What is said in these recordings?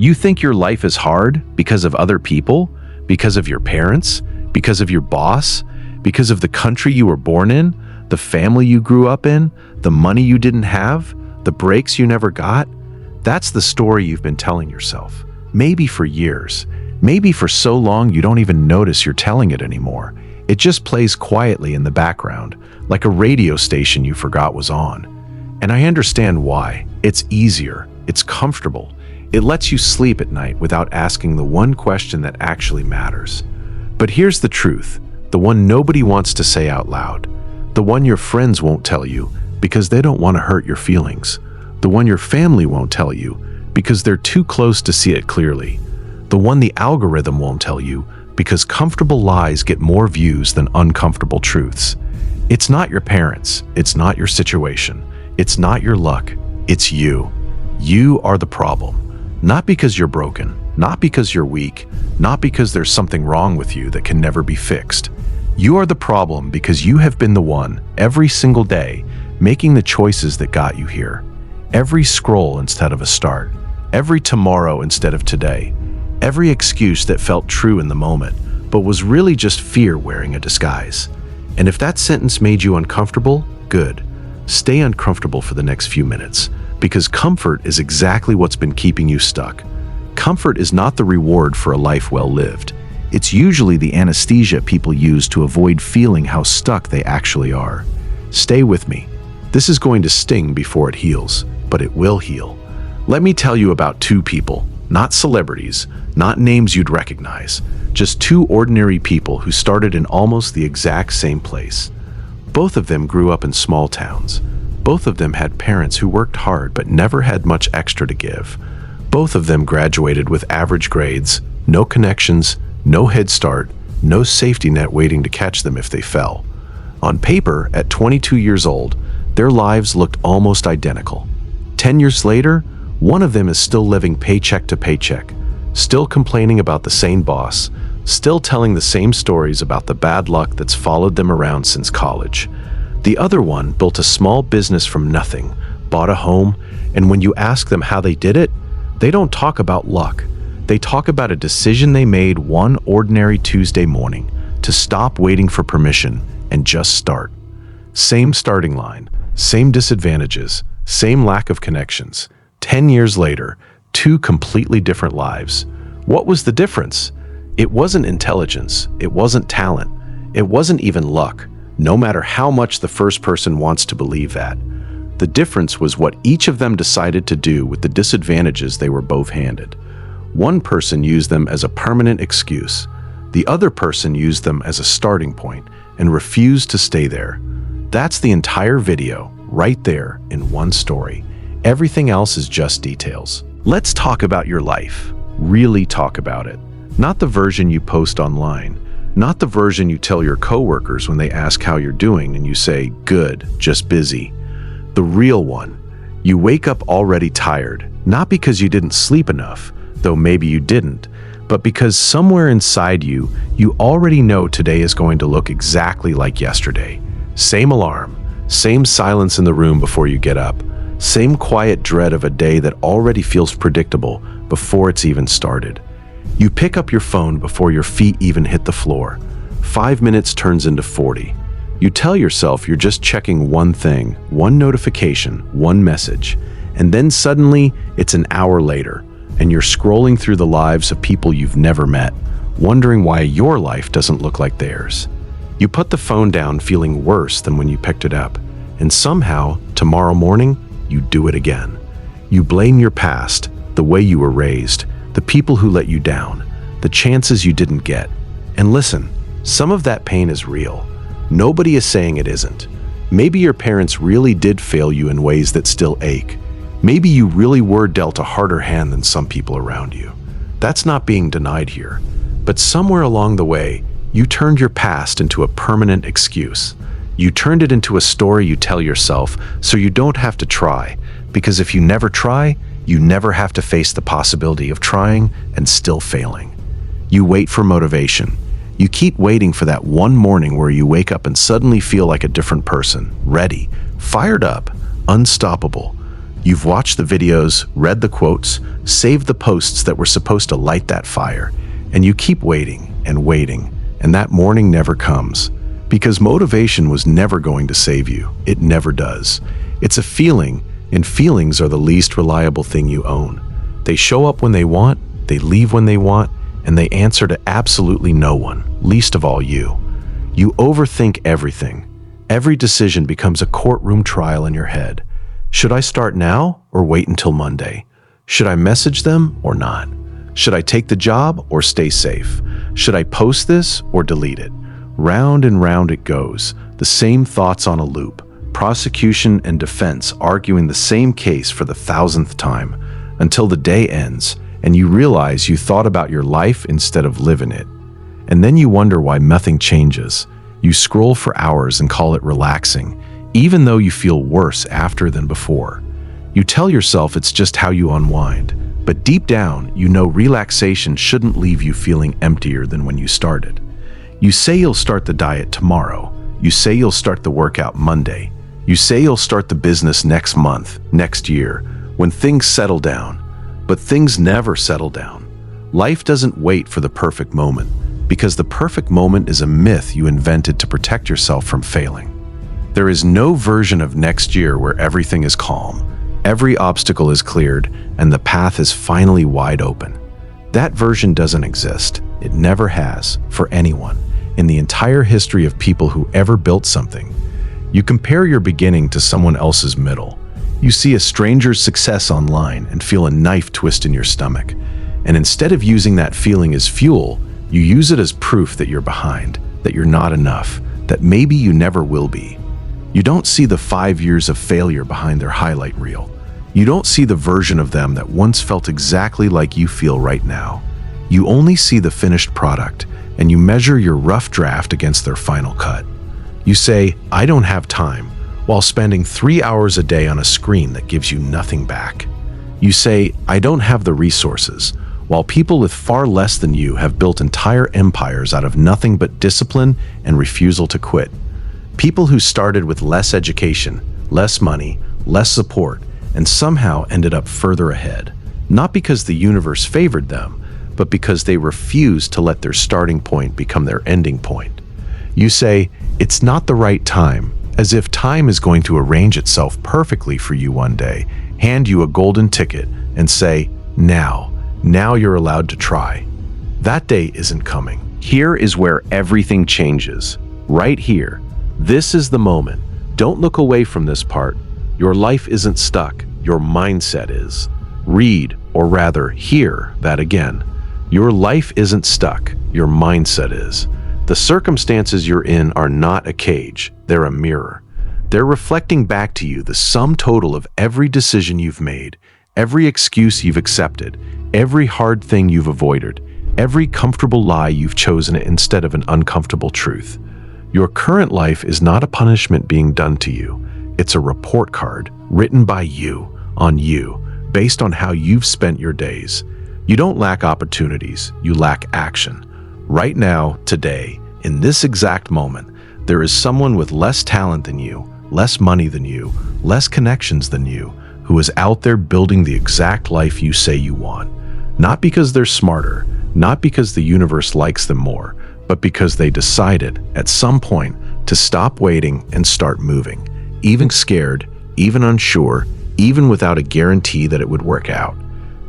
You think your life is hard because of other people, because of your parents, because of your boss, because of the country you were born in, the family you grew up in, the money you didn't have, the breaks you never got. That's the story you've been telling yourself. Maybe for years, maybe for so long you don't even notice you're telling it anymore. It just plays quietly in the background, like a radio station you forgot was on. And I understand why. It's easier, it's comfortable. It lets you sleep at night without asking the one question that actually matters. But here's the truth, the one nobody wants to say out loud, the one your friends won't tell you because they don't want to hurt your feelings, the one your family won't tell you because they're too close to see it clearly, the one the algorithm won't tell you because comfortable lies get more views than uncomfortable truths. It's not your parents, it's not your situation, it's not your luck, it's you. You are the problem. Not because you're broken, not because you're weak, not because there's something wrong with you that can never be fixed. You are the problem because you have been the one, every single day, making the choices that got you here. Every scroll instead of a start, every tomorrow instead of today, every excuse that felt true in the moment, but was really just fear wearing a disguise. And if that sentence made you uncomfortable, good. Stay uncomfortable for the next few minutes. Because comfort is exactly what's been keeping you stuck. Comfort is not the reward for a life well lived. It's usually the anesthesia people use to avoid feeling how stuck they actually are. Stay with me. This is going to sting before it heals, but it will heal. Let me tell you about two people, not celebrities, not names you'd recognize, just two ordinary people who started in almost the exact same place. Both of them grew up in small towns. Both of them had parents who worked hard but never had much extra to give. Both of them graduated with average grades, no connections, no head start, no safety net waiting to catch them if they fell. On paper, at 22 years old, their lives looked almost identical. 10 years later, one of them is still living paycheck to paycheck, still complaining about the same boss, still telling the same stories about the bad luck that's followed them around since college. The other one built a small business from nothing, bought a home, and when you ask them how they did it, they don't talk about luck. They talk about a decision they made one ordinary Tuesday morning to stop waiting for permission and just start. Same starting line, same disadvantages, same lack of connections. 10 years later, two completely different lives. What was the difference? It wasn't intelligence, it wasn't talent, it wasn't even luck. No matter how much the first person wants to believe that. The difference was what each of them decided to do with the disadvantages they were both handed. One person used them as a permanent excuse. The other person used them as a starting point and refused to stay there. That's the entire video, right there in one story. Everything else is just details. Let's talk about your life. Really talk about it. Not the version you post online. Not the version you tell your coworkers when they ask how you're doing and you say, good, just busy. The real one. You wake up already tired, not because you didn't sleep enough, though maybe you didn't, but because somewhere inside you, you already know today is going to look exactly like yesterday. Same alarm, same silence in the room before you get up, same quiet dread of a day that already feels predictable before it's even started. You pick up your phone before your feet even hit the floor. 5 minutes turns into 40. You tell yourself you're just checking one thing, one notification, one message, and then suddenly it's an hour later, and you're scrolling through the lives of people you've never met, wondering why your life doesn't look like theirs. You put the phone down feeling worse than when you picked it up, and somehow, tomorrow morning, you do it again. You blame your past, the way you were raised, the people who let you down, the chances you didn't get. And listen, some of that pain is real. Nobody is saying it isn't. Maybe your parents really did fail you in ways that still ache. Maybe you really were dealt a harder hand than some people around you. That's not being denied here. But somewhere along the way, you turned your past into a permanent excuse. You turned it into a story you tell yourself so you don't have to try, because if you never try, you never have to face the possibility of trying and still failing. You wait for motivation. You keep waiting for that one morning where you wake up and suddenly feel like a different person, ready, fired up, unstoppable. You've watched the videos, read the quotes, saved the posts that were supposed to light that fire, and you keep waiting, and that morning never comes. Because motivation was never going to save you. It never does. It's a feeling, and feelings are the least reliable thing you own. They show up when they want, they leave when they want, and they answer to absolutely no one, least of all you. You overthink everything. Every decision becomes a courtroom trial in your head. Should I start now or wait until Monday? Should I message them or not? Should I take the job or stay safe? Should I post this or delete it? Round and round it goes, the same thoughts on a loop, prosecution and defense arguing the same case for the 1,000th time, until the day ends and you realize you thought about your life instead of living it. And then you wonder why nothing changes. You scroll for hours and call it relaxing, even though you feel worse after than before. You tell yourself it's just how you unwind, but deep down, you know relaxation shouldn't leave you feeling emptier than when you started. You say you'll start the diet tomorrow. You say you'll start the workout Monday. You say you'll start the business next month, next year, when things settle down. But things never settle down. Life doesn't wait for the perfect moment, because the perfect moment is a myth you invented to protect yourself from failing. There is no version of next year where everything is calm, every obstacle is cleared, and the path is finally wide open. That version doesn't exist. It never has, for anyone, in the entire history of people who ever built something. You compare your beginning to someone else's middle. You see a stranger's success online and feel a knife twist in your stomach. And instead of using that feeling as fuel, you use it as proof that you're behind, that you're not enough, that maybe you never will be. You don't see the 5 years of failure behind their highlight reel. You don't see the version of them that once felt exactly like you feel right now. You only see the finished product, and you measure your rough draft against their final cut. You say, "I don't have time," while spending 3 hours a day on a screen that gives you nothing back. You say, "I don't have the resources," while people with far less than you have built entire empires out of nothing but discipline and refusal to quit. People who started with less education, less money, less support, and somehow ended up further ahead, not because the universe favored them, but because they refused to let their starting point become their ending point. You say, "It's not the right time," as if time is going to arrange itself perfectly for you one day, hand you a golden ticket, and say, Now you're allowed to try. That day isn't coming. Here is where everything changes. Right here. This is the moment. Don't look away from this part. Your life isn't stuck. Your mindset is. Read, or rather, hear that again. Your life isn't stuck. Your mindset is. The circumstances you're in are not a cage. They're a mirror. They're reflecting back to you the sum total of every decision you've made, every excuse you've accepted, every hard thing you've avoided, every comfortable lie you've chosen instead of an uncomfortable truth. Your current life is not a punishment being done to you. It's a report card written by you, on you, based on how you've spent your days. You don't lack opportunities, you lack action. Right now, today, in this exact moment, there is someone with less talent than you, less money than you, less connections than you, who is out there building the exact life you say you want. Not because they're smarter, not because the universe likes them more, but because they decided, at some point, to stop waiting and start moving, even scared, even unsure, even without a guarantee that it would work out.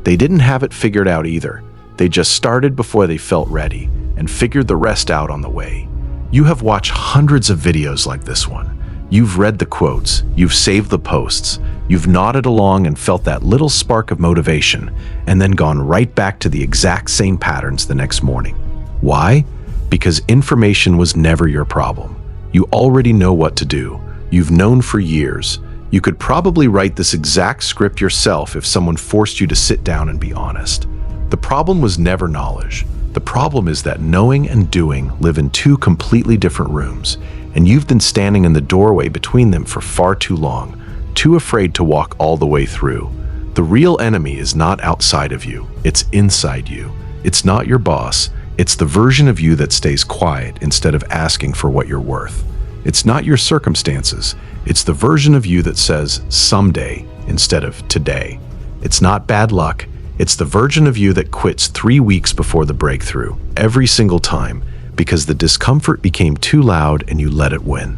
They didn't have it figured out either. They just started before they felt ready and figured the rest out on the way. You have watched hundreds of videos like this one. You've read the quotes, you've saved the posts, you've nodded along and felt that little spark of motivation, and then gone right back to the exact same patterns the next morning. Why? Because information was never your problem. You already know what to do. You've known for years. You could probably write this exact script yourself if someone forced you to sit down and be honest. The problem was never knowledge. The problem is that knowing and doing live in two completely different rooms, and you've been standing in the doorway between them for far too long, too afraid to walk all the way through. The real enemy is not outside of you, it's inside you. It's not your boss, it's the version of you that stays quiet instead of asking for what you're worth. It's not your circumstances, it's the version of you that says, someday, instead of today. It's not bad luck. It's the version of you that quits 3 weeks before the breakthrough, every single time, because the discomfort became too loud and you let it win.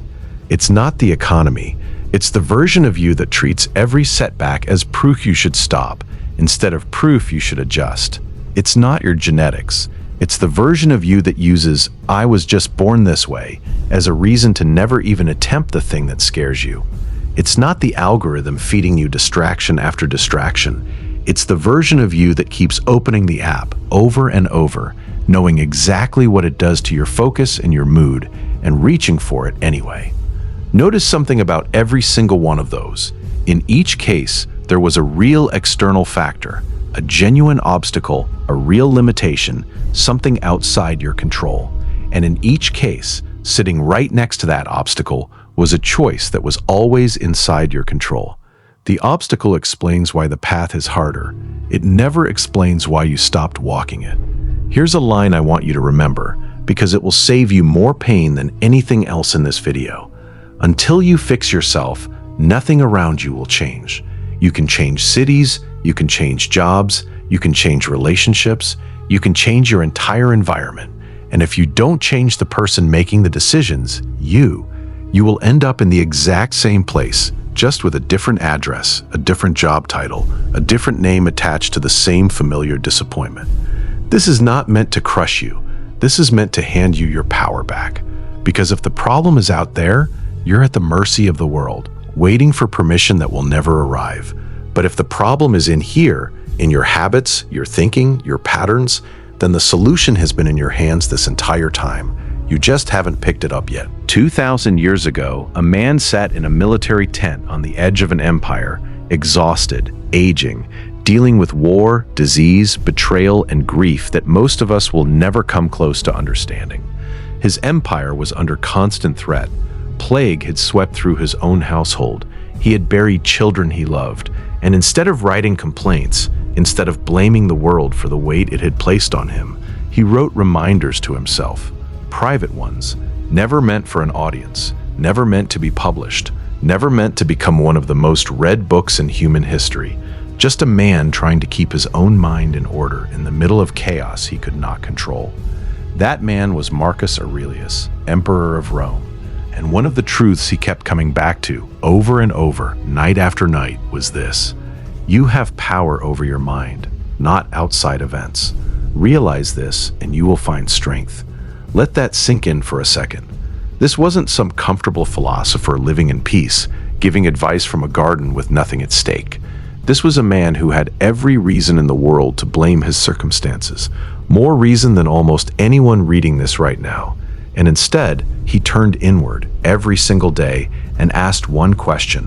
It's not the economy. It's the version of you that treats every setback as proof you should stop, instead of proof you should adjust. It's not your genetics. It's the version of you that uses "I was just born this way" as a reason to never even attempt the thing that scares you. It's not the algorithm feeding you distraction after distraction. It's the version of you that keeps opening the app over and over, knowing exactly what it does to your focus and your mood, and reaching for it anyway. Notice something about every single one of those. In each case, there was a real external factor, a genuine obstacle, a real limitation, something outside your control. And in each case, sitting right next to that obstacle was a choice that was always inside your control. The obstacle explains why the path is harder. It never explains why you stopped walking it. Here's a line I want you to remember, because it will save you more pain than anything else in this video. Until you fix yourself, nothing around you will change. You can change cities, you can change jobs, you can change relationships, you can change your entire environment. And if you don't change the person making the decisions, you will end up in the exact same place, just with a different address, a different job title, a different name attached to the same familiar disappointment. This is not meant to crush you. This is meant to hand you your power back. Because if the problem is out there, you're at the mercy of the world, waiting for permission that will never arrive. But if the problem is in here, in your habits, your thinking, your patterns, then the solution has been in your hands this entire time. You just haven't picked it up yet. 2,000 years ago, a man sat in a military tent on the edge of an empire, exhausted, aging, dealing with war, disease, betrayal, and grief that most of us will never come close to understanding. His empire was under constant threat. Plague had swept through his own household. He had buried children he loved, and instead of writing complaints, instead of blaming the world for the weight it had placed on him, he wrote reminders to himself, private ones, never meant for an audience, never meant to be published, never meant to become one of the most read books in human history, just a man trying to keep his own mind in order in the middle of chaos he could not control. That man was Marcus Aurelius, Emperor of Rome. And one of the truths he kept coming back to over and over, night after night, was this: you have power over your mind, not outside events. Realize this and you will find strength. Let that sink in for a second. This wasn't some comfortable philosopher living in peace, giving advice from a garden with nothing at stake. This was a man who had every reason in the world to blame his circumstances, more reason than almost anyone reading this right now. And instead, he turned inward every single day and asked one question: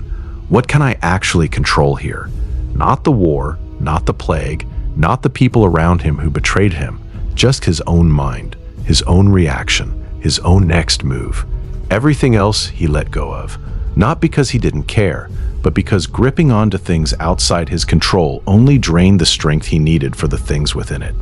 what can I actually control here? Not the war, not the plague, not the people around him who betrayed him, just his own mind, his own reaction, his own next move. Everything else he let go of, not because he didn't care, but because gripping onto things outside his control only drained the strength he needed for the things within it.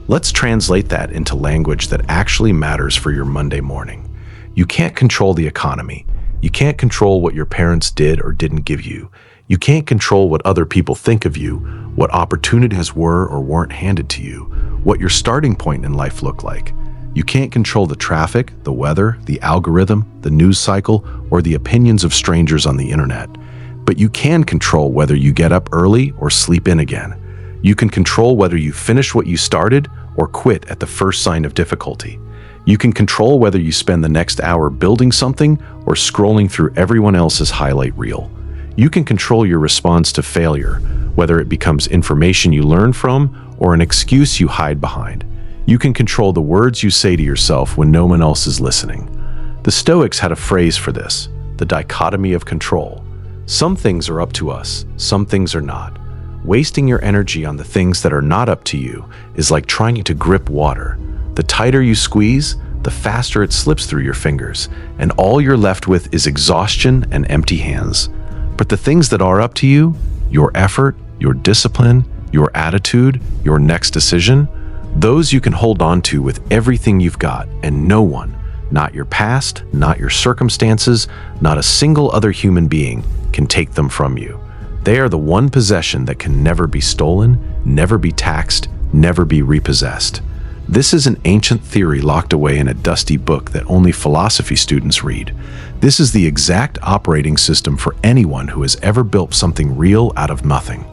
Let's translate that into language that actually matters for your Monday morning. You can't control the economy. You can't control what your parents did or didn't give you. You can't control what other people think of you, what opportunities were or weren't handed to you, what your starting point in life looked like. You can't control the traffic, the weather, the algorithm, the news cycle, or the opinions of strangers on the internet. But you can control whether you get up early or sleep in again. You can control whether you finish what you started or quit at the first sign of difficulty. You can control whether you spend the next hour building something or scrolling through everyone else's highlight reel. You can control your response to failure, whether it becomes information you learn from or an excuse you hide behind. You can control the words you say to yourself when no one else is listening. The Stoics had a phrase for this: the dichotomy of control. Some things are up to us, some things are not. Wasting your energy on the things that are not up to you is like trying to grip water. The tighter you squeeze, the faster it slips through your fingers, and all you're left with is exhaustion and empty hands. But the things that are up to you, your effort, your discipline, your attitude, your next decision, those you can hold on to with everything you've got, and no one, not your past, not your circumstances, not a single other human being, can take them from you. They are the one possession that can never be stolen, never be taxed, never be repossessed. This is an ancient theory locked away in a dusty book that only philosophy students read. This is the exact operating system for anyone who has ever built something real out of nothing.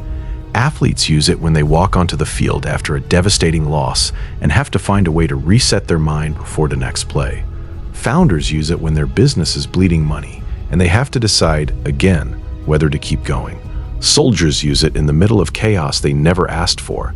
Athletes use it when they walk onto the field after a devastating loss and have to find a way to reset their mind before the next play. Founders use it when their business is bleeding money and they have to decide, again, whether to keep going. Soldiers use it in the middle of chaos they never asked for.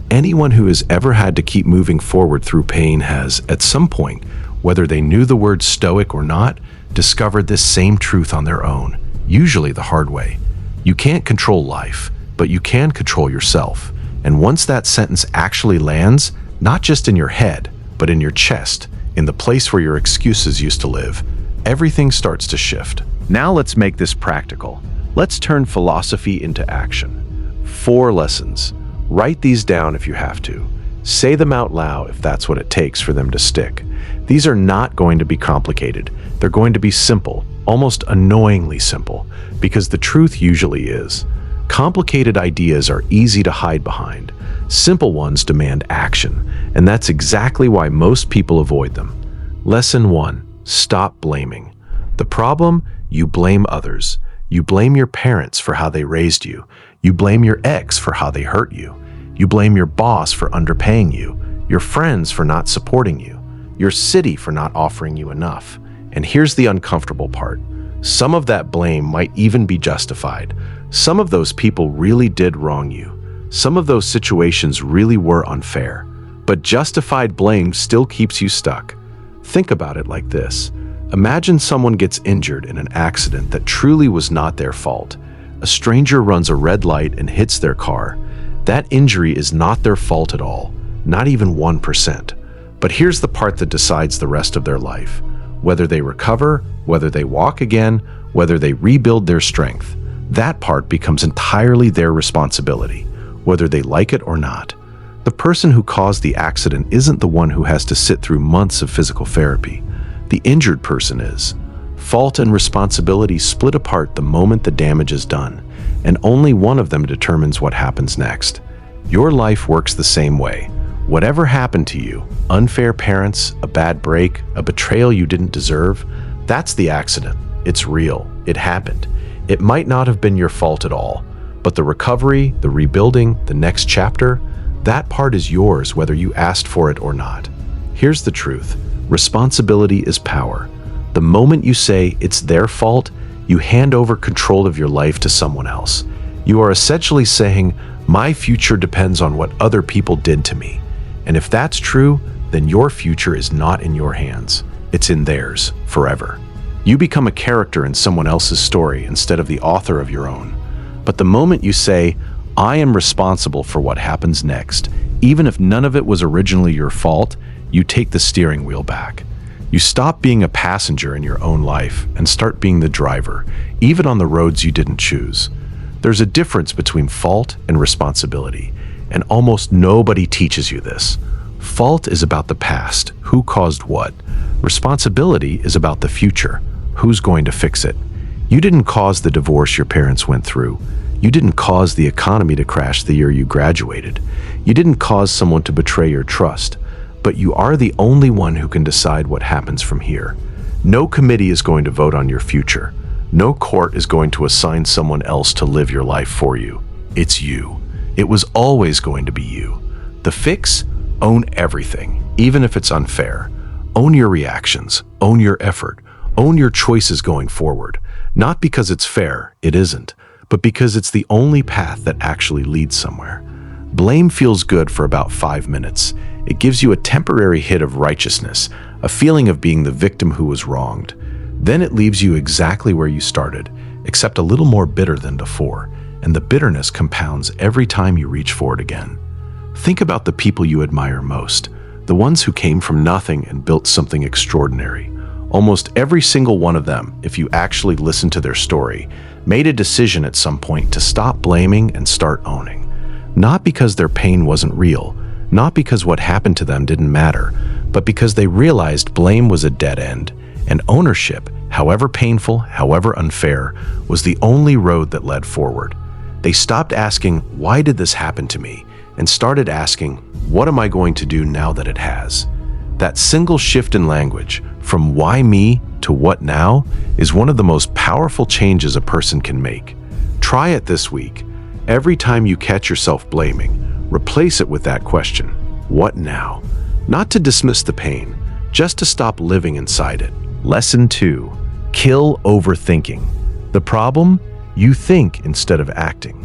Anyone who has ever had to keep moving forward through pain has, at some point, whether they knew the word Stoic or not, discovered this same truth on their own, usually the hard way. You can't control life, but you can control yourself. And once that sentence actually lands, not just in your head, but in your chest, in the place where your excuses used to live, everything starts to shift. Now let's make this practical. Let's turn philosophy into action. 4 lessons. Write these down if you have to. Say them out loud if that's what it takes for them to stick. These are not going to be complicated. They're going to be simple, almost annoyingly simple, because the truth usually is. Complicated ideas are easy to hide behind. Simple ones demand action, and that's exactly why most people avoid them. Lesson 1. Stop blaming. The problem? You blame others. You blame your parents for how they raised you. You blame your ex for how they hurt you. You blame your boss for underpaying you, your friends for not supporting you, your city for not offering you enough. And here's the uncomfortable part. Some of that blame might even be justified. Some of those people really did wrong you. Some of those situations really were unfair. But justified blame still keeps you stuck. Think about it like this. Imagine someone gets injured in an accident that truly was not their fault. A stranger runs a red light and hits their car. That injury is not their fault at all, not even 1%. But here's the part that decides the rest of their life. Whether they recover, whether they walk again, whether they rebuild their strength, that part becomes entirely their responsibility, whether they like it or not. The person who caused the accident isn't the one who has to sit through months of physical therapy. The injured person is. Fault and responsibility split apart the moment the damage is done, and only one of them determines what happens next. Your life works the same way. Whatever happened to you, unfair parents, a bad break, a betrayal you didn't deserve, that's the accident. It's real. It happened. It might not have been your fault at all, but the recovery, the rebuilding, the next chapter, that part is yours whether you asked for it or not. Here's the truth. Responsibility is power. The moment you say it's their fault, you hand over control of your life to someone else. You are essentially saying, my future depends on what other people did to me. And if that's true, then your future is not in your hands. It's in theirs, forever. You become a character in someone else's story instead of the author of your own. But the moment you say, I am responsible for what happens next, even if none of it was originally your fault, you take the steering wheel back. You stop being a passenger in your own life and start being the driver, even on the roads you didn't choose. There's a difference between fault and responsibility, and almost nobody teaches you this. Fault is about the past, who caused what. Responsibility is about the future, who's going to fix it. You didn't cause the divorce your parents went through. You didn't cause the economy to crash the year you graduated. You didn't cause someone to betray your trust. But you are the only one who can decide what happens from here. No committee is going to vote on your future. No court is going to assign someone else to live your life for you. It's you. It was always going to be you. The fix? Own everything, even if it's unfair. Own your reactions. Own your effort. Own your choices going forward. Not because it's fair, it isn't, but because it's the only path that actually leads somewhere. Blame feels good for about 5 minutes. It gives you a temporary hit of righteousness, a feeling of being the victim who was wronged. Then it leaves you exactly where you started, except a little more bitter than before, and the bitterness compounds every time you reach for it again. Think about the people you admire most, the ones who came from nothing and built something extraordinary. Almost every single one of them, if you actually listen to their story, made a decision at some point to stop blaming and start owning. Not because their pain wasn't real, not because what happened to them didn't matter, but because they realized blame was a dead end, and ownership, however painful, however unfair, was the only road that led forward. They stopped asking, "Why did this happen to me?" and started asking, "What am I going to do now that it has?" That single shift in language, from "why me" to "what now," is one of the most powerful changes a person can make. Try it this week. Every time you catch yourself blaming, replace it with that question, "What now?" Not to dismiss the pain, just to stop living inside it. Lesson 2. Kill overthinking. The problem? You think instead of acting.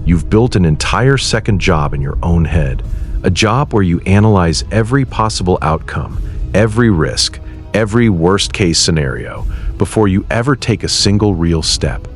You've built an entire second job in your own head, a job where you analyze every possible outcome, every risk, every worst-case scenario, before you ever take a single real step.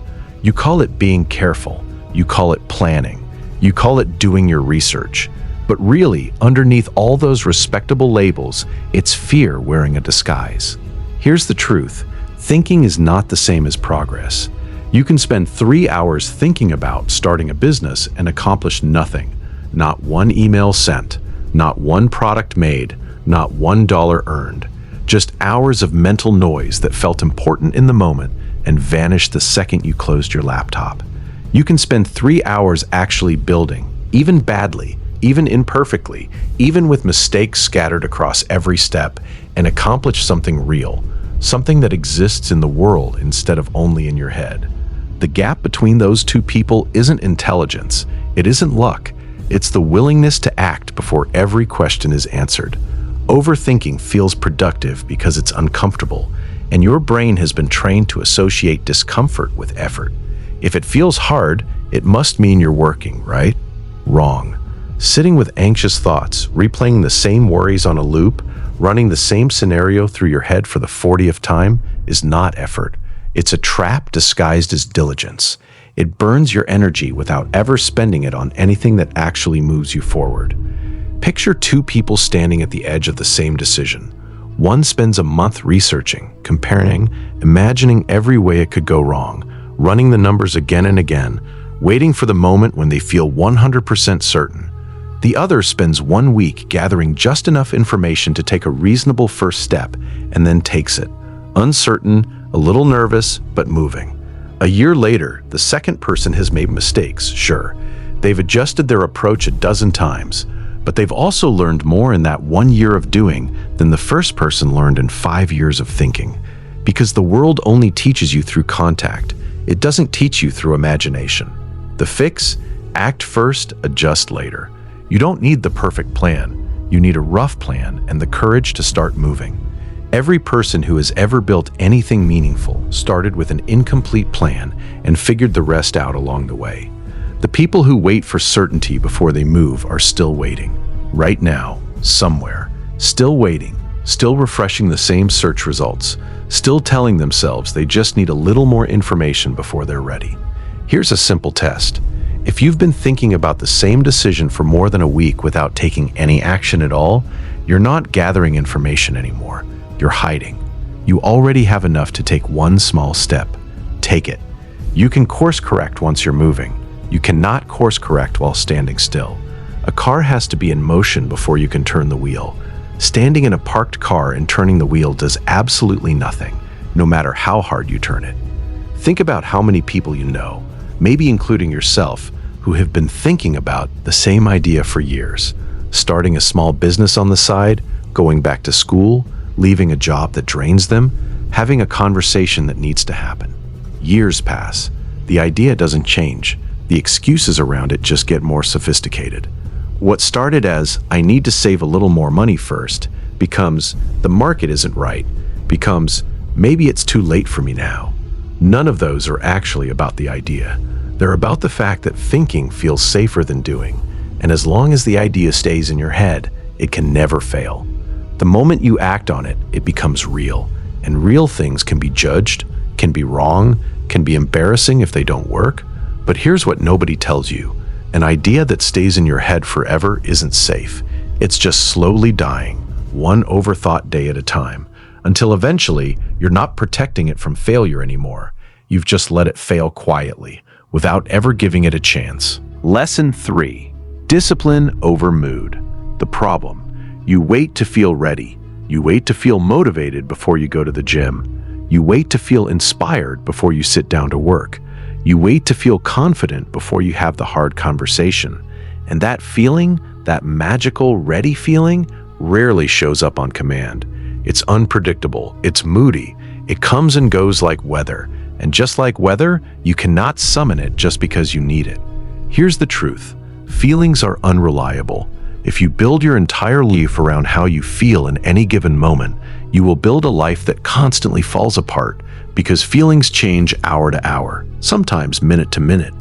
You call it being careful, you call it planning, you call it doing your research. But really, underneath all those respectable labels, it's fear wearing a disguise. Here's the truth. Thinking is not the same as progress. You can spend 3 hours thinking about starting a business and accomplish nothing. Not one email sent, not one product made, not $1 earned. Just hours of mental noise that felt important in the moment and vanished the second you closed your laptop. You can spend 3 hours actually building, even badly, even imperfectly, even with mistakes scattered across every step, and accomplish something real, something that exists in the world instead of only in your head. The gap between those two people isn't intelligence, it isn't luck, it's the willingness to act before every question is answered. Overthinking feels productive because it's uncomfortable, and your brain has been trained to associate discomfort with effort. If it feels hard, it must mean you're working, right? Wrong. Sitting with anxious thoughts, replaying the same worries on a loop, running the same scenario through your head for the 40th time is not effort. It's a trap disguised as diligence. It burns your energy without ever spending it on anything that actually moves you forward. Picture two people standing at the edge of the same decision. One spends a month researching, comparing, imagining every way it could go wrong, running the numbers again and again, waiting for the moment when they feel 100% certain. The other spends 1 week gathering just enough information to take a reasonable first step and then takes it, uncertain, a little nervous, but moving. A year later, the second person has made mistakes, sure. They've adjusted their approach a dozen times, but they've also learned more in that 1 year of doing than the first person learned in 5 years of thinking. Because the world only teaches you through contact. It doesn't teach you through imagination. The fix? Act first, adjust later. You don't need the perfect plan. You need a rough plan and the courage to start moving. Every person who has ever built anything meaningful started with an incomplete plan and figured the rest out along the way. The people who wait for certainty before they move are still waiting. Right now, somewhere. Still waiting. Still refreshing the same search results. Still telling themselves they just need a little more information before they're ready. Here's a simple test. If you've been thinking about the same decision for more than a week without taking any action at all, you're not gathering information anymore. You're hiding. You already have enough to take one small step. Take it. You can course correct once you're moving. You cannot course correct while standing still. A car has to be in motion before you can turn the wheel. Standing in a parked car and turning the wheel does absolutely nothing, no matter how hard you turn it. Think about how many people you know, maybe including yourself, who have been thinking about the same idea for years. Starting a small business on the side, going back to school, leaving a job that drains them, having a conversation that needs to happen. Years pass. The idea doesn't change. The excuses around it just get more sophisticated. What started as, "I need to save a little more money first," becomes, "the market isn't right," becomes, "maybe it's too late for me now." None of those are actually about the idea. They're about the fact that thinking feels safer than doing, and as long as the idea stays in your head, it can never fail. The moment you act on it, it becomes real, and real things can be judged, can be wrong, can be embarrassing if they don't work. But here's what nobody tells you. An idea that stays in your head forever isn't safe. It's just slowly dying, one overthought day at a time, until eventually you're not protecting it from failure anymore. You've just let it fail quietly, without ever giving it a chance. Lesson 3. Discipline over mood. The problem. You wait to feel ready. You wait to feel motivated before you go to the gym. You wait to feel inspired before you sit down to work. You wait to feel confident before you have the hard conversation. And that feeling, that magical, ready feeling, rarely shows up on command. It's unpredictable, it's moody, it comes and goes like weather. And just like weather, you cannot summon it just because you need it. Here's the truth. Feelings are unreliable. If you build your entire life around how you feel in any given moment, you will build a life that constantly falls apart because feelings change hour to hour, sometimes minute to minute.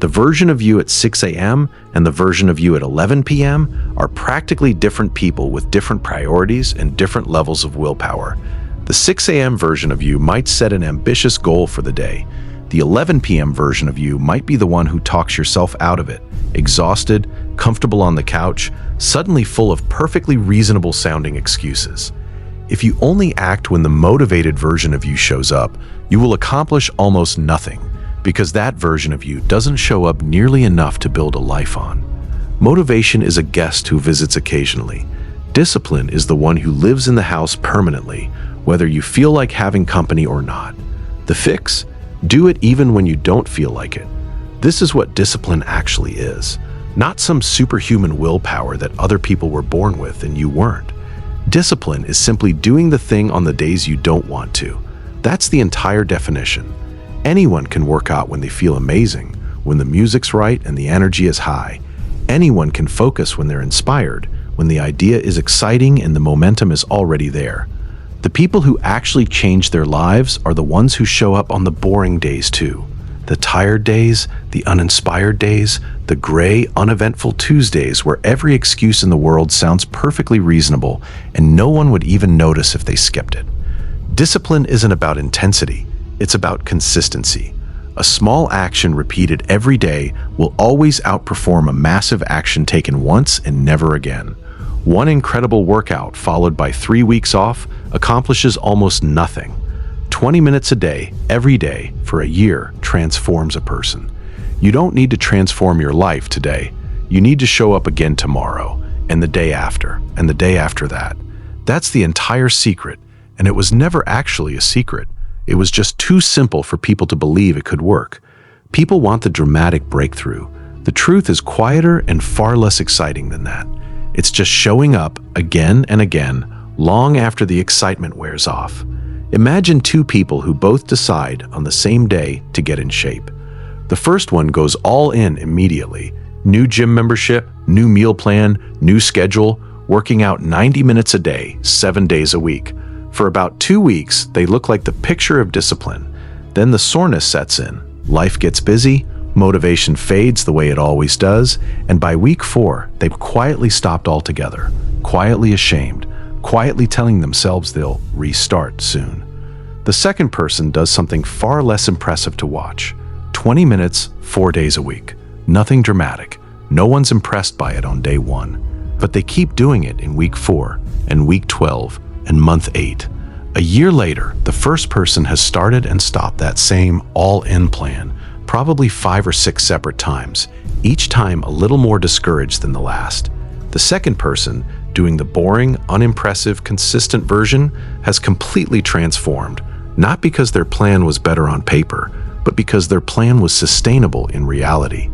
The version of you at 6 a.m. and the version of you at 11 p.m. are practically different people with different priorities and different levels of willpower. The 6 a.m. version of you might set an ambitious goal for the day. The 11 p.m. version of you might be the one who talks yourself out of it, exhausted, comfortable on the couch, suddenly full of perfectly reasonable sounding excuses. If you only act when the motivated version of you shows up, you will accomplish almost nothing, because that version of you doesn't show up nearly enough to build a life on. Motivation is a guest who visits occasionally. Discipline is the one who lives in the house permanently, whether you feel like having company or not. The fix? Do it even when you don't feel like it. This is what discipline actually is, not some superhuman willpower that other people were born with and you weren't. Discipline is simply doing the thing on the days you don't want to. That's the entire definition. Anyone can work out when they feel amazing, when the music's right and the energy is high. Anyone can focus when they're inspired, when the idea is exciting and the momentum is already there. The people who actually change their lives are the ones who show up on the boring days too. The tired days, the uninspired days, the gray, uneventful Tuesdays where every excuse in the world sounds perfectly reasonable and no one would even notice if they skipped it. Discipline isn't about intensity, it's about consistency. A small action repeated every day will always outperform a massive action taken once and never again. One incredible workout followed by 3 weeks off accomplishes almost nothing. 20 minutes a day, every day, for a year transforms a person. You don't need to transform your life today. You need to show up again tomorrow, and the day after, and the day after that. That's the entire secret, and it was never actually a secret. It was just too simple for people to believe it could work. People want the dramatic breakthrough. The truth is quieter and far less exciting than that. It's just showing up again and again, long after the excitement wears off. Imagine two people who both decide on the same day to get in shape. The first one goes all in immediately. New gym membership, new meal plan, new schedule, working out 90 minutes a day, 7 days a week. For about 2 weeks, they look like the picture of discipline. Then the soreness sets in. Life gets busy, motivation fades the way it always does, and by week 4, they've quietly stopped altogether, quietly ashamed, quietly telling themselves they'll restart soon. The second person does something far less impressive to watch. 20 minutes, 4 days a week. Nothing dramatic. No one's impressed by it on day 1. But they keep doing it in week 4, and week 12, and month 8. A year later, the first person has started and stopped that same all-in plan, probably 5 or 6 separate times, each time a little more discouraged than the last. The second person, doing the boring, unimpressive, consistent version, has completely transformed, not because their plan was better on paper, but because their plan was sustainable in reality.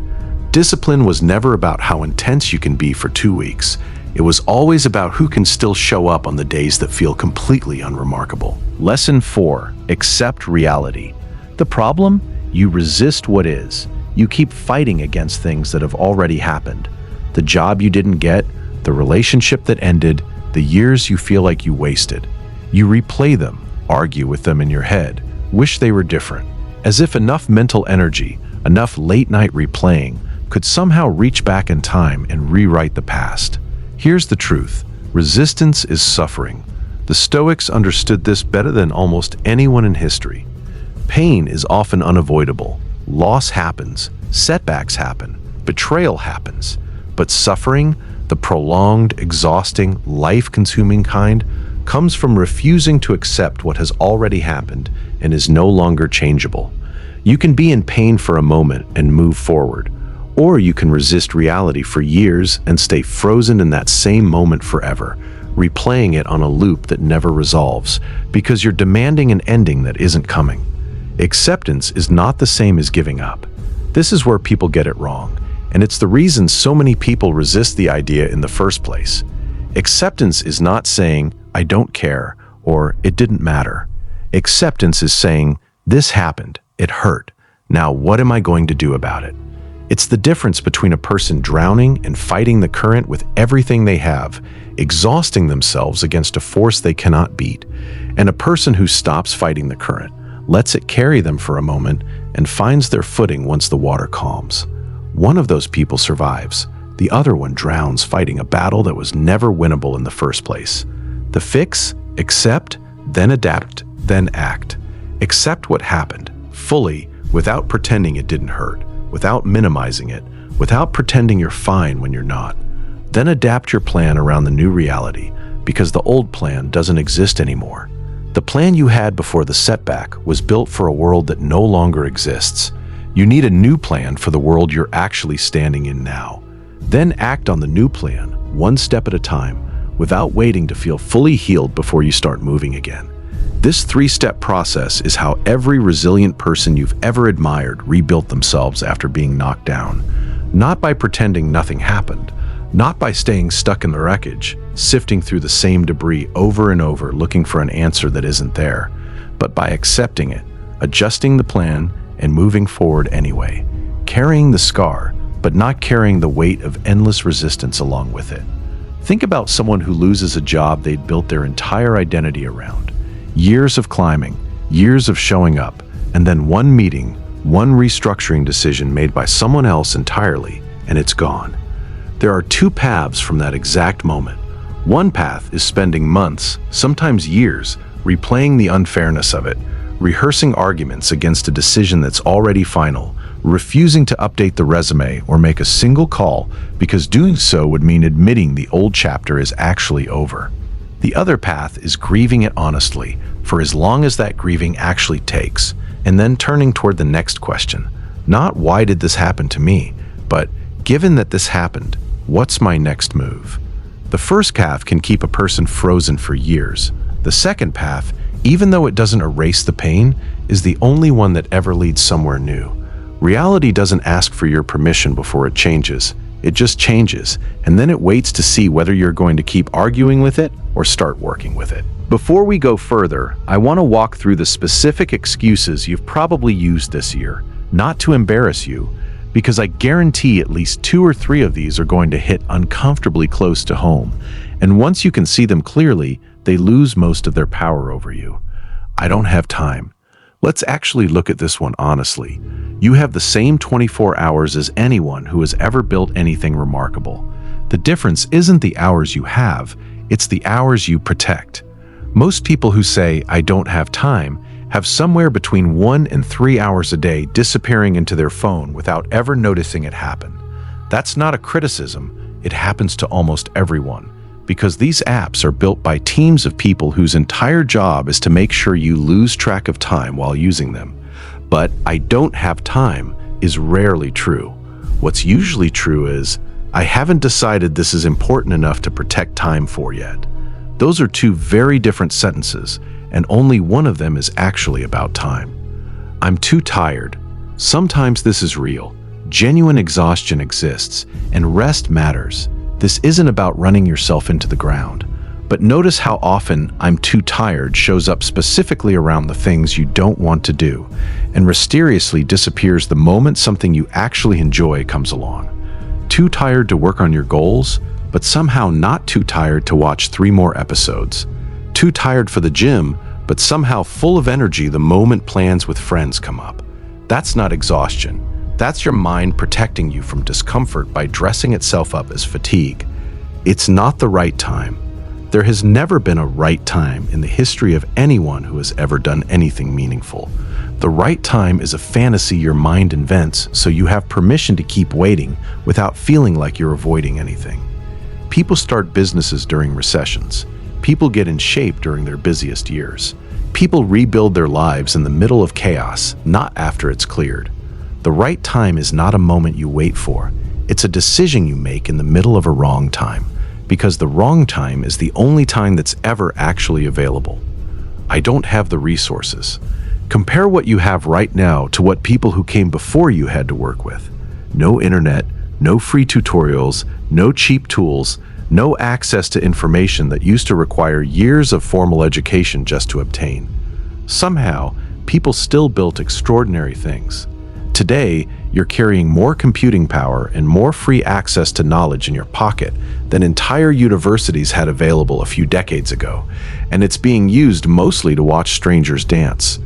Discipline was never about how intense you can be for 2 weeks. It was always about who can still show up on the days that feel completely unremarkable. Lesson 4. Accept reality. The problem? You resist what is. You keep fighting against things that have already happened. The job you didn't get, the relationship that ended, the years you feel like you wasted. You replay them, argue with them in your head, wish they were different, as if enough mental energy, enough late-night replaying, could somehow reach back in time and rewrite the past. Here's the truth. Resistance is suffering. The Stoics understood this better than almost anyone in history. Pain is often unavoidable. Loss happens. Setbacks happen. Betrayal happens. But suffering, the prolonged, exhausting, life-consuming kind, comes from refusing to accept what has already happened and is no longer changeable. You can be in pain for a moment and move forward, or you can resist reality for years and stay frozen in that same moment forever, replaying it on a loop that never resolves, because you're demanding an ending that isn't coming. Acceptance is not the same as giving up. This is where people get it wrong, and it's the reason so many people resist the idea in the first place. Acceptance is not saying, "I don't care," or "it didn't matter." Acceptance is saying, "This happened, it hurt. Now what am I going to do about it?" It's the difference between a person drowning and fighting the current with everything they have, exhausting themselves against a force they cannot beat, and a person who stops fighting the current, lets it carry them for a moment, and finds their footing once the water calms. One of those people survives. The other one drowns fighting a battle that was never winnable in the first place. The fix? Accept, then adapt, then act. Accept what happened, fully, without pretending it didn't hurt, without minimizing it, without pretending you're fine when you're not. Then adapt your plan around the new reality, because the old plan doesn't exist anymore. The plan you had before the setback was built for a world that no longer exists. You need a new plan for the world you're actually standing in now. Then act on the new plan, one step at a time, without waiting to feel fully healed before you start moving again. This three-step process is how every resilient person you've ever admired rebuilt themselves after being knocked down. Not by pretending nothing happened, not by staying stuck in the wreckage, sifting through the same debris over and over looking for an answer that isn't there, but by accepting it, adjusting the plan, and moving forward anyway, carrying the scar, but not carrying the weight of endless resistance along with it. Think about someone who loses a job they'd built their entire identity around. Years of climbing, years of showing up, and then one meeting, one restructuring decision made by someone else entirely, and it's gone. There are two paths from that exact moment. One path is spending months, sometimes years, replaying the unfairness of it, rehearsing arguments against a decision that's already final, refusing to update the resume or make a single call because doing so would mean admitting the old chapter is actually over. The other path is grieving it honestly, for as long as that grieving actually takes, and then turning toward the next question. Not "why did this happen to me?" but "given that this happened, what's my next move?" The first path can keep a person frozen for years. The second path, even though it doesn't erase the pain, is the only one that ever leads somewhere new. Reality doesn't ask for your permission before it changes. It just changes, and then it waits to see whether you're going to keep arguing with it or start working with it. Before we go further, I want to walk through the specific excuses you've probably used this year, not to embarrass you, because I guarantee at least 2 or 3 of these are going to hit uncomfortably close to home, and once you can see them clearly, they lose most of their power over you. I don't have time. Let's actually look at this one honestly. You have the same 24 hours as anyone who has ever built anything remarkable. The difference isn't the hours you have, it's the hours you protect. Most people who say, "I don't have time," have somewhere between 1 and 3 hours a day disappearing into their phone without ever noticing it happen. That's not a criticism, it happens to almost everyone, because these apps are built by teams of people whose entire job is to make sure you lose track of time while using them. But "I don't have time" is rarely true. What's usually true is, "I haven't decided this is important enough to protect time for yet." Those are two very different sentences, and only one of them is actually about time. "I'm too tired." Sometimes this is real. Genuine exhaustion exists, and rest matters. This isn't about running yourself into the ground. But notice how often "I'm too tired" shows up specifically around the things you don't want to do, and mysteriously disappears the moment something you actually enjoy comes along. Too tired to work on your goals, but somehow not too tired to watch 3 more episodes. Too tired for the gym, but somehow full of energy the moment plans with friends come up. That's not exhaustion. That's your mind protecting you from discomfort by dressing itself up as fatigue. It's not the right time. There has never been a right time in the history of anyone who has ever done anything meaningful. The right time is a fantasy your mind invents so you have permission to keep waiting without feeling like you're avoiding anything. People start businesses during recessions. People get in shape during their busiest years. People rebuild their lives in the middle of chaos, not after it's cleared. The right time is not a moment you wait for. It's a decision you make in the middle of a wrong time, because the wrong time is the only time that's ever actually available. "I don't have the resources." Compare what you have right now to what people who came before you had to work with. No internet, no free tutorials, no cheap tools, no access to information that used to require years of formal education just to obtain. Somehow, people still built extraordinary things. Today, you're carrying more computing power and more free access to knowledge in your pocket than entire universities had available a few decades ago, and it's being used mostly to watch strangers dance.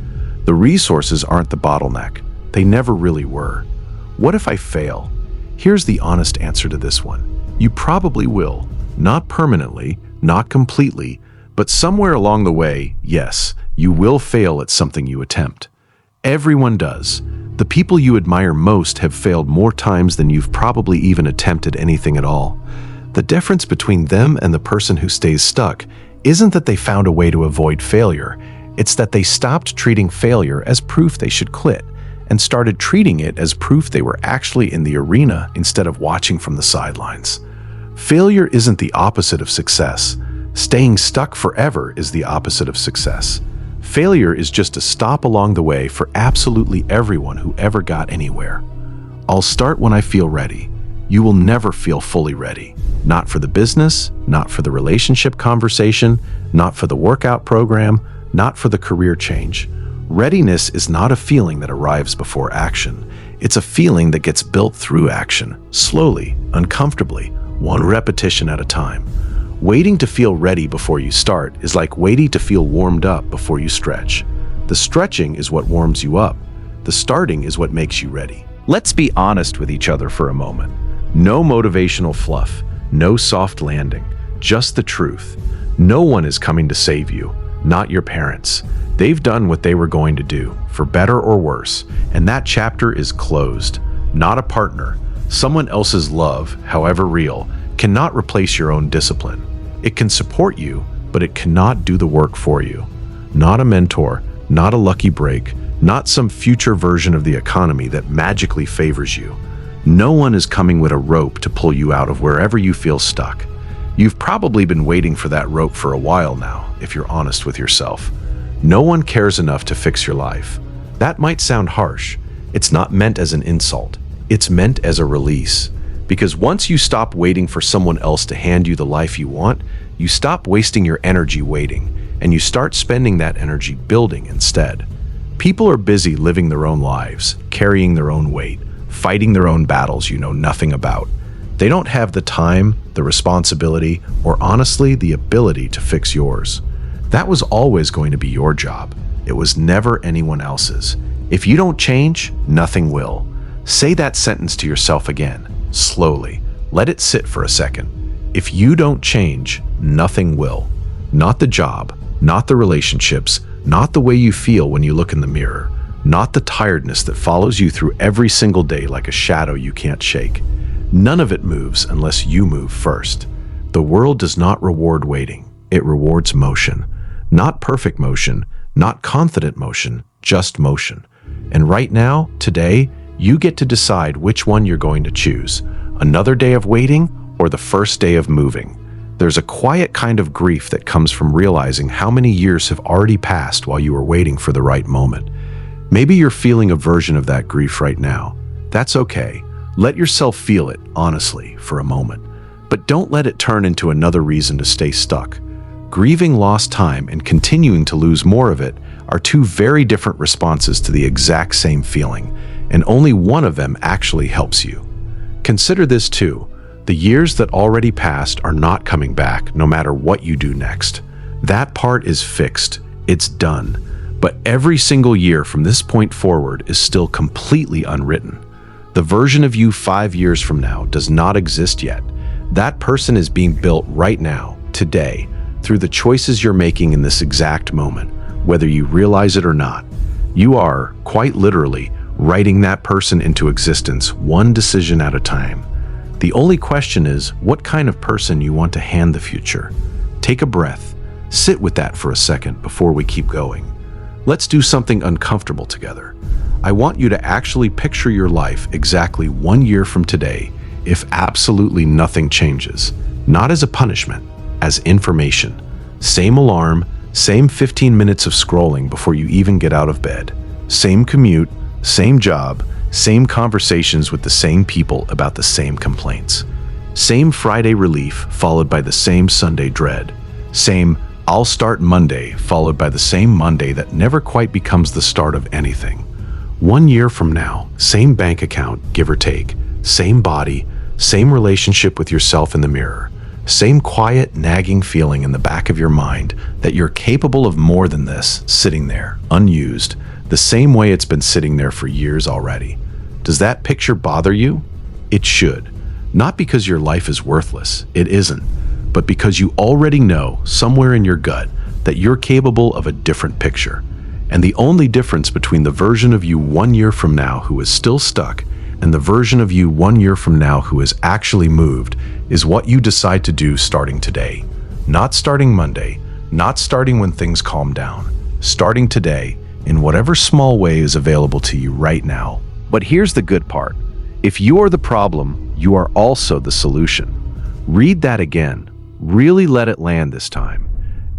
The resources aren't the bottleneck. They never really were. What if I fail? Here's the honest answer to this one. You probably will. Not permanently, not completely, but somewhere along the way, yes, you will fail at something you attempt. Everyone does. The people you admire most have failed more times than you've probably even attempted anything at all. The difference between them and the person who stays stuck isn't that they found a way to avoid failure. It's that they stopped treating failure as proof they should quit and started treating it as proof they were actually in the arena instead of watching from the sidelines. Failure isn't the opposite of success. Staying stuck forever is the opposite of success. Failure is just a stop along the way for absolutely everyone who ever got anywhere. I'll start when I feel ready. You will never feel fully ready. Not for the business, not for the relationship conversation, not for the workout program, not for the career change. Readiness is not a feeling that arrives before action. It's a feeling that gets built through action, slowly, uncomfortably, one repetition at a time. Waiting to feel ready before you start is like waiting to feel warmed up before you stretch. The stretching is what warms you up. The starting is what makes you ready. Let's be honest with each other for a moment. No motivational fluff, no soft landing, just the truth. No one is coming to save you, not your parents. They've done what they were going to do, for better or worse, and that chapter is closed. Not a partner. Someone else's love, however real, cannot replace your own discipline. It can support you, but it cannot do the work for you. Not a mentor, not a lucky break, not some future version of the economy that magically favors you. No one is coming with a rope to pull you out of wherever you feel stuck. You've probably been waiting for that rope for a while now, if you're honest with yourself. No one cares enough to fix your life. That might sound harsh. It's not meant as an insult. It's meant as a release. Because once you stop waiting for someone else to hand you the life you want, you stop wasting your energy waiting, and you start spending that energy building instead. People are busy living their own lives, carrying their own weight, fighting their own battles you know nothing about. They don't have the time, the responsibility, or honestly, the ability to fix yours. That was always going to be your job. It was never anyone else's. If you don't change, nothing will. Say that sentence to yourself again. Slowly. Let it sit for a second. If you don't change, nothing will. Not the job, not the relationships, not the way you feel when you look in the mirror, not the tiredness that follows you through every single day like a shadow you can't shake. None of it moves unless you move first. The world does not reward waiting. It rewards motion. Not perfect motion, not confident motion, just motion. And right now, today, you get to decide which one you're going to choose. Another day of waiting or the first day of moving. There's a quiet kind of grief that comes from realizing how many years have already passed while you were waiting for the right moment. Maybe you're feeling a version of that grief right now. That's okay. Let yourself feel it, honestly, for a moment. But don't let it turn into another reason to stay stuck. Grieving lost time and continuing to lose more of it are two very different responses to the exact same feeling, and only one of them actually helps you. Consider this too. The years that already passed are not coming back, no matter what you do next. That part is fixed. It's done. But every single year from this point forward is still completely unwritten. The version of you 5 years from now does not exist yet. That person is being built right now, today, through the choices you're making in this exact moment, whether you realize it or not. You are, quite literally, writing that person into existence one decision at a time. The only question is what kind of person you want to hand the future. Take a breath. Sit with that for a second before we keep going. Let's do something uncomfortable together. I want you to actually picture your life exactly 1 year from today, if absolutely nothing changes. Not as a punishment, as information. Same alarm, Same 15 minutes of scrolling before you even get out of bed. Same commute, same job, same conversations with the same people about the same complaints. Same Friday relief followed by the same Sunday dread. Same I'll start Monday followed by the same Monday that never quite becomes the start of anything. 1 year from now, same bank account, give or take, same body, same relationship with yourself in the mirror, same quiet, nagging feeling in the back of your mind that you're capable of more than this, sitting there, unused, the same way it's been sitting there for years already. Does that picture bother you? It should. Not because your life is worthless, it isn't, but because you already know, somewhere in your gut, that you're capable of a different picture. And the only difference between the version of you 1 year from now who is still stuck and the version of you 1 year from now who has actually moved is what you decide to do starting today. Not starting Monday, not starting when things calm down, starting today in whatever small way is available to you right now. But here's the good part. If you are the problem, you are also the solution. Read that again. Really let it land this time.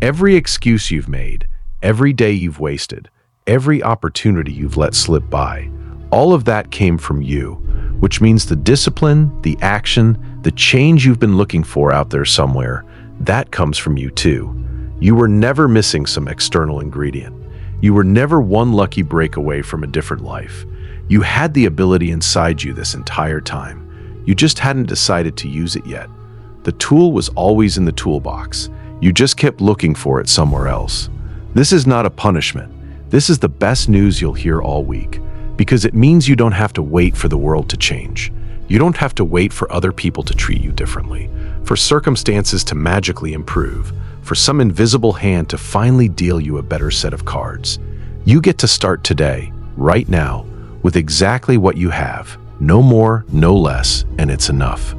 Every excuse you've made, every day you've wasted, every opportunity you've let slip by, all of that came from you, which means the discipline, the action, the change you've been looking for out there somewhere, that comes from you too. You were never missing some external ingredient. You were never one lucky break away from a different life. You had the ability inside you this entire time. You just hadn't decided to use it yet. The tool was always in the toolbox. You just kept looking for it somewhere else. This is not a punishment. This is the best news you'll hear all week, because it means you don't have to wait for the world to change. You don't have to wait for other people to treat you differently, for circumstances to magically improve, for some invisible hand to finally deal you a better set of cards. You get to start today, right now, with exactly what you have. No more, no less, and it's enough.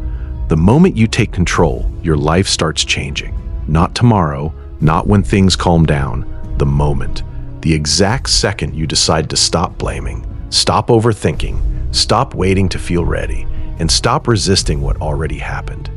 The moment you take control, your life starts changing. Not tomorrow, not when things calm down, the moment. The exact second you decide to stop blaming, stop overthinking, stop waiting to feel ready, and stop resisting what already happened.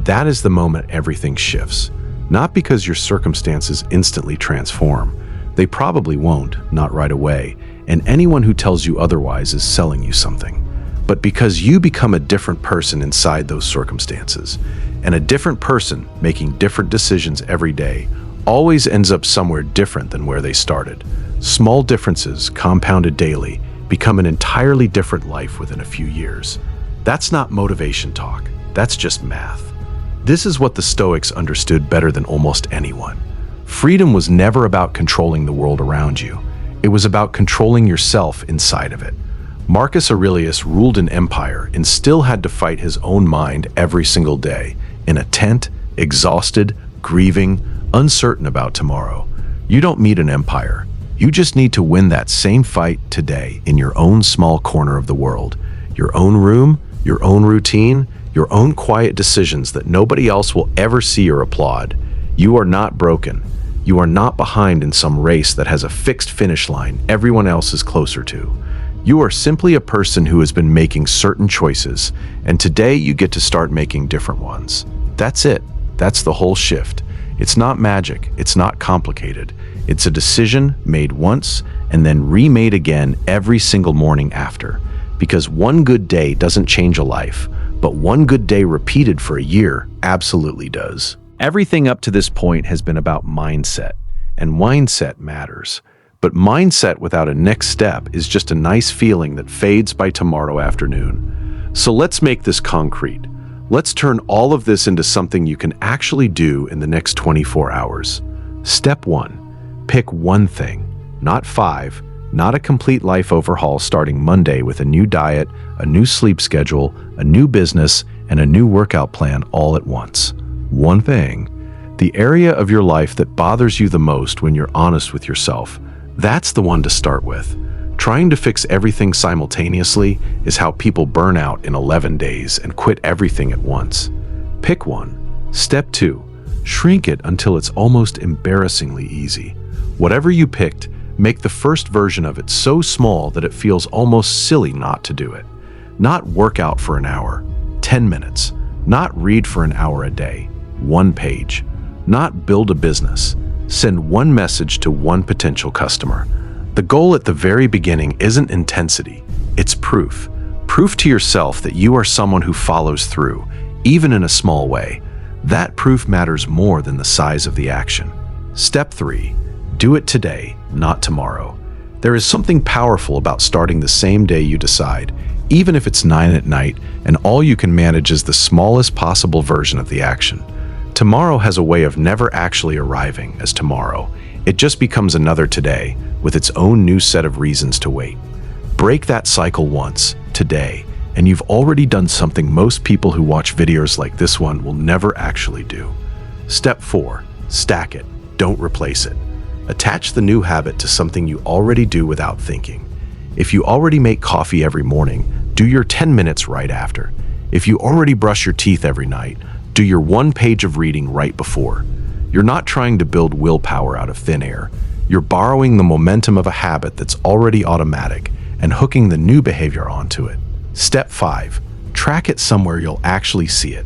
That is the moment everything shifts. Not because your circumstances instantly transform. They probably won't, not right away, and anyone who tells you otherwise is selling you something. But because you become a different person inside those circumstances, and a different person making different decisions every day always ends up somewhere different than where they started. Small differences, compounded daily, become an entirely different life within a few years. That's not motivation talk, that's just math. This is what the Stoics understood better than almost anyone. Freedom was never about controlling the world around you. It was about controlling yourself inside of it. Marcus Aurelius ruled an empire and still had to fight his own mind every single day, in a tent, exhausted, grieving, uncertain about tomorrow. You don't need an empire. You just need to win that same fight today in your own small corner of the world. Your own room, your own routine, your own quiet decisions that nobody else will ever see or applaud. You are not broken. You are not behind in some race that has a fixed finish line everyone else is closer to. You are simply a person who has been making certain choices, and today you get to start making different ones. That's it. That's the whole shift. It's not magic. It's not complicated. It's a decision made once and then remade again every single morning after. Because one good day doesn't change a life, but one good day repeated for a year absolutely does. Everything up to this point has been about mindset, and mindset matters. But mindset without a next step is just a nice feeling that fades by tomorrow afternoon. So let's make this concrete. Let's turn all of this into something you can actually do in the next 24 hours. Step 1. Pick one thing, not 5, not a complete life overhaul starting Monday with a new diet, a new sleep schedule, a new business, and a new workout plan all at once. One thing. The area of your life that bothers you the most when you're honest with yourself. That's the one to start with. Trying to fix everything simultaneously is how people burn out in 11 days and quit everything at once. Pick one. Step 2. Shrink it until it's almost embarrassingly easy. Whatever you picked, make the first version of it so small that it feels almost silly not to do it. Not work out for an hour, 10 minutes. Not read for an hour a day, 1 page. Not build a business, Send one message to one potential customer. The goal at the very beginning isn't intensity, it's proof. Proof to yourself that you are someone who follows through, even in a small way. That proof matters more than the size of the action. Step 3. Do it today, not tomorrow. There is something powerful about starting the same day you decide, even if it's 9 at night and all you can manage is the smallest possible version of the action. Tomorrow has a way of never actually arriving as tomorrow. It just becomes another today with its own new set of reasons to wait. Break that cycle once, today, and you've already done something most people who watch videos like this one will never actually do. Step 4. Stack it, don't replace it. Attach the new habit to something you already do without thinking. If you already make coffee every morning, do your 10 minutes right after. If you already brush your teeth every night, do your 1 page of reading right before. You're not trying to build willpower out of thin air. You're borrowing the momentum of a habit that's already automatic and hooking the new behavior onto it. Step 5. Track it somewhere you'll actually see it.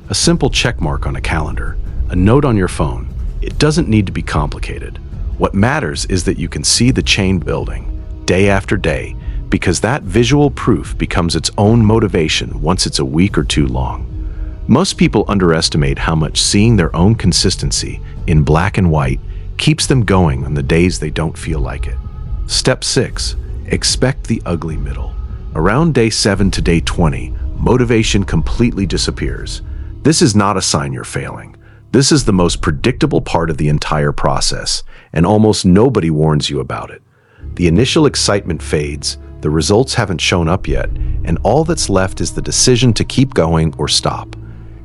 A simple check mark on a calendar, a note on your phone. It doesn't need to be complicated. What matters is that you can see the chain building, day after day, because that visual proof becomes its own motivation once it's a week or 2 long. Most people underestimate how much seeing their own consistency in black and white keeps them going on the days they don't feel like it. Step 6. Expect the ugly middle. Around day 7 to day 20, motivation completely disappears. This is not a sign you're failing. This is the most predictable part of the entire process, and almost nobody warns you about it. The initial excitement fades, the results haven't shown up yet, and all that's left is the decision to keep going or stop.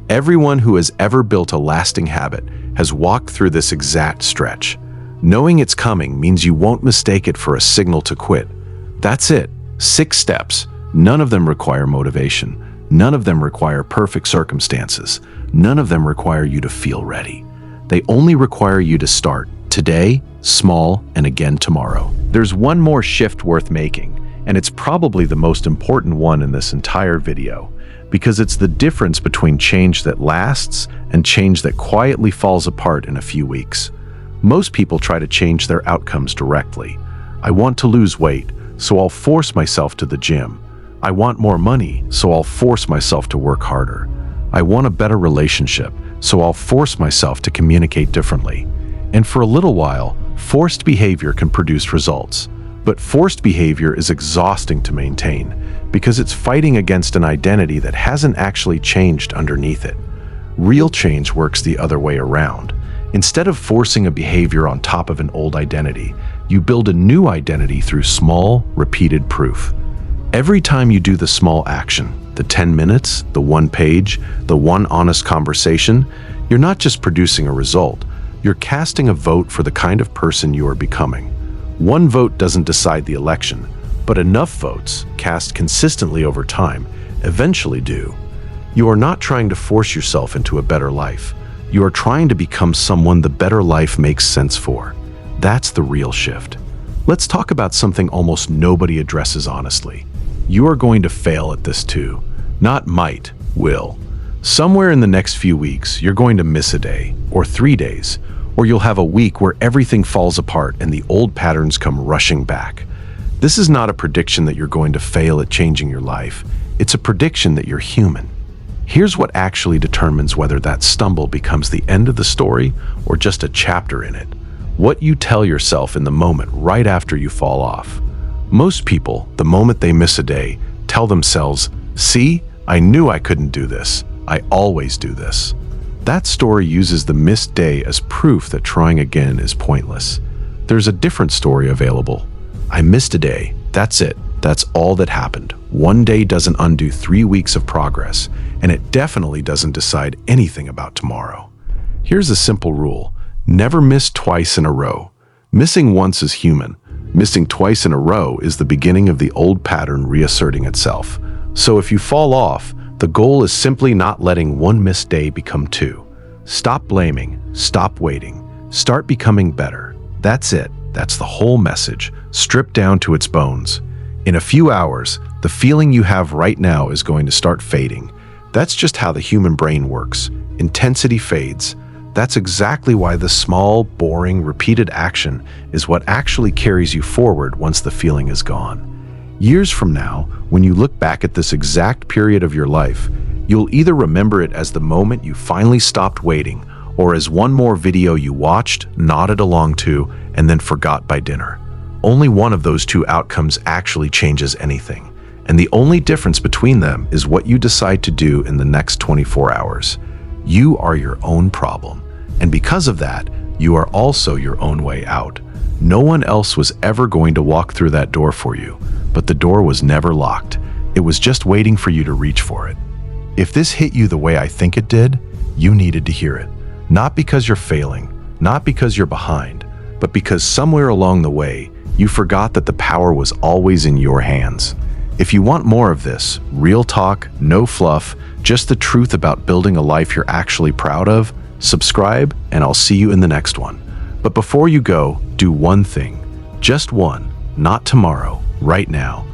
Everyone who has ever built a lasting habit has walked through this exact stretch. Knowing it's coming means you won't mistake it for a signal to quit. That's it. 6 steps. None of them require motivation. None of them require perfect circumstances. None of them require you to feel ready. They only require you to start today, small, and again tomorrow. There's one more shift worth making, and it's probably the most important one in this entire video, because it's the difference between change that lasts and change that quietly falls apart in a few weeks. Most people try to change their outcomes directly. I want to lose weight, so I'll force myself to the gym. I want more money, so I'll force myself to work harder. I want a better relationship, so I'll force myself to communicate differently. And for a little while, forced behavior can produce results. But forced behavior is exhausting to maintain because it's fighting against an identity that hasn't actually changed underneath it. Real change works the other way around. Instead of forcing a behavior on top of an old identity, you build a new identity through small, repeated proof. Every time you do the small action, the 10 minutes, the 1 page, the 1 honest conversation, you're not just producing a result, you're casting a vote for the kind of person you are becoming. 1 vote doesn't decide the election, but enough votes, cast consistently over time, eventually do. You are not trying to force yourself into a better life. You are trying to become someone the better life makes sense for. That's the real shift. Let's talk about something almost nobody addresses honestly. You are going to fail at this too. Not might, will. Somewhere in the next few weeks, you're going to miss a day, or 3 days, or you'll have a week where everything falls apart and the old patterns come rushing back. This is not a prediction that you're going to fail at changing your life. It's a prediction that you're human. Here's what actually determines whether that stumble becomes the end of the story or just a chapter in it. What you tell yourself in the moment right after you fall off. Most people, the moment they miss a day, tell themselves, "See, I knew I couldn't do this. I always do this." That story uses the missed day as proof that trying again is pointless. There's a different story available. I missed a day. That's it. That's all that happened. 1 day doesn't undo 3 weeks of progress, and it definitely doesn't decide anything about tomorrow. Here's a simple rule. Never miss twice in a row. Missing once is human. Missing twice in a row is the beginning of the old pattern reasserting itself. So if you fall off, the goal is simply not letting 1 missed day become 2. Stop blaming, stop waiting, start becoming better. That's it. That's the whole message, stripped down to its bones. In a few hours, the feeling you have right now is going to start fading. That's just how the human brain works. Intensity fades. That's exactly why the small, boring, repeated action is what actually carries you forward once the feeling is gone. Years from now, when you look back at this exact period of your life, you'll either remember it as the moment you finally stopped waiting, or as one more video you watched, nodded along to, and then forgot by dinner. Only one of those two outcomes actually changes anything, and the only difference between them is what you decide to do in the next 24 hours. You are your own problem, and because of that, you are also your own way out. No one else was ever going to walk through that door for you, but the door was never locked. It was just waiting for you to reach for it. If this hit you the way I think it did, you needed to hear it. Not because you're failing, not because you're behind, but because somewhere along the way, you forgot that the power was always in your hands. If you want more of this, real talk, no fluff, just the truth about building a life you're actually proud of, subscribe, and I'll see you in the next one. But before you go, do one thing. Just one, not tomorrow, right now.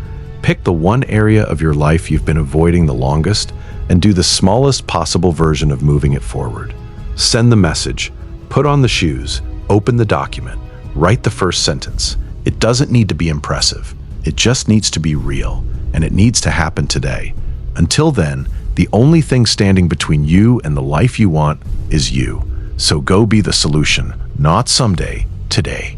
Pick the one area of your life you've been avoiding the longest and do the smallest possible version of moving it forward. Send the message, put on the shoes, open the document, write the first sentence. It doesn't need to be impressive. It just needs to be real, and it needs to happen today. Until then, the only thing standing between you and the life you want is you. So go be the solution, not someday, today.